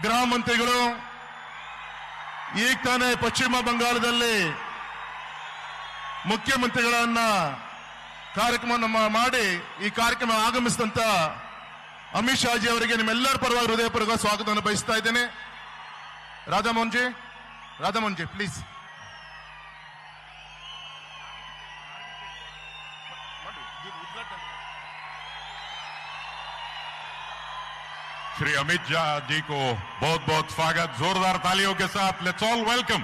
ಗೃಹ ಮಂತ್ರಿಗಳು ಈಗ ತಾನೇ ಪಶ್ಚಿಮ ಬಂಗಾಳದಲ್ಲಿ ಮುಖ್ಯಮಂತ್ರಿಗಳನ್ನ ಕಾರ್ಯಕ್ರಮ ಮಾಡಿ ಈ ಕಾರ್ಯಕ್ರಮ ಆಗಮಿಸಿದಂತ ಅಮಿತ್ ಶಾ ಜಿ ಅವರಿಗೆ ನಿಮ್ಮೆಲ್ಲರ ಪರವಾಗಿ ಹೃದಯಪೂರ್ವಕ ಸ್ವಾಗತವನ್ನು ಬಯಸ್ತಾ ಇದ್ದೇನೆ. ರಾಧಾಮೋಹನ್ ಜಿ ಪ್ಲೀಸ್. श्री अमित शाह जी को बहुत बहुत स्वागत. जोरदार तालियों के साथ लेट्स ऑल वेलकम.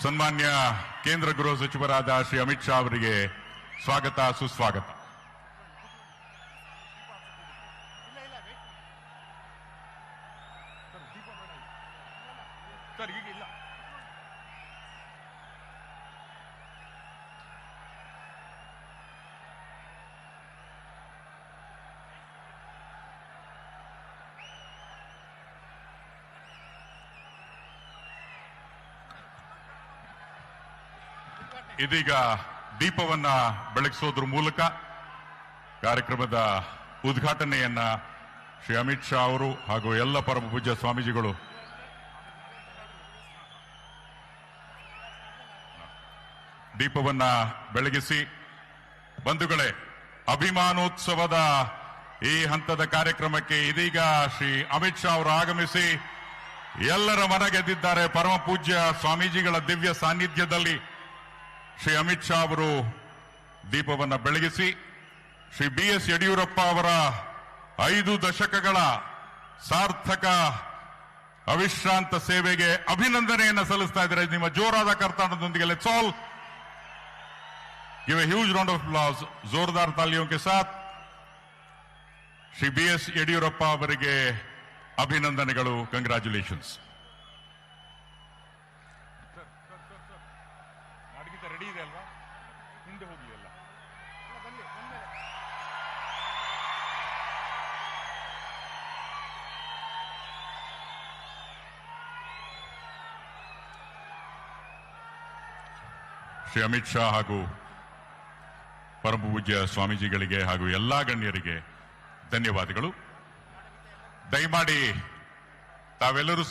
सन्मान्य केंद्र गृह सचिवराದ श्री अमित शाह ಅವರಿಗೆ ಸ್ವಾಗತ ಸುಸ್ವಾಗತ. ಇದೀಗ ದೀಪವನ್ನ ಬೆಳಗಿಸೋದ್ರ ಮೂಲಕ ಕಾರ್ಯಕ್ರಮದ ಉದ್ಘಾಟನೆಯನ್ನ ಶ್ರೀ ಅಮಿತ್ ಶಾ ಅವರು ಹಾಗೂ ಎಲ್ಲ ಪರಮ ಪೂಜ್ಯ ಸ್ವಾಮೀಜಿಗಳು ದೀಪವನ್ನ ಬೆಳಗಿಸಿ, ಬಂಧುಗಳೇ, ಅಭಿಮಾನೋತ್ಸವದ ಈ ಹಂತದ ಕಾರ್ಯಕ್ರಮಕ್ಕೆ ಇದೀಗ ಶ್ರೀ ಅಮಿತ್ ಶಾ ಅವರು ಆಗಮಿಸಿ ಎಲ್ಲರ ಮನ ಗೆದ್ದಿದ್ದಾರೆ. ಪರಮ ಪೂಜ್ಯ ಸ್ವಾಮೀಜಿಗಳ ದಿವ್ಯ ಸಾನ್ನಿಧ್ಯದಲ್ಲಿ ಶ್ರೀ ಅಮಿತ್ ಶಾ ಅವರು ದೀಪವನ್ನ ಬೆಳಗಿಸಿ ಶ್ರೀ BS ಯಡಿಯೂರಪ್ಪ ಅವರ 5 ದಶಕಗಳ ಸಾರ್ಥಕ ಅವಿಶ್ರಾಂತ ಸೇವೆಗೆ ಅಭಿನಂದನೆಯನ್ನು ಸಲ್ಲಿಸ್ತಾ ಇದ್ದಾರೆ. ನಿಮ್ಮ ಜೋರಾದ ಕರ್ತಾಡದೊಂದಿಗೆ let's all give a huge round of applause. ಜೋರ್ದಾರ್ ತಾಲಿಯೋं के साथ ಶ್ರೀ BS ಯಡಿಯೂರಪ್ಪ ಅವರಿಗೆ ಅಭಿನಂದನೆಗಳು. ಕಂಗ್ರಾಚ್ಯುಲೇಷನ್ಸ್. ರೆಡಿ ಇದೆ ಅಲ್ವಾ? ಹಿಂದೆ ಹೋಗ್ಲಿ ಅಲ್ಲ. ಶ್ರೀ ಅಮಿತ್ ಶಾ ಹಾಗೂ ಪರಮ ಪೂಜ್ಯ ಸ್ವಾಮೀಜಿಗಳಿಗೆ ಹಾಗೂ ಎಲ್ಲಾ ಗಣ್ಯರಿಗೆ ಧನ್ಯವಾದಗಳು. ದಯಮಾಡಿ ತಾವೆಲ್ಲರೂ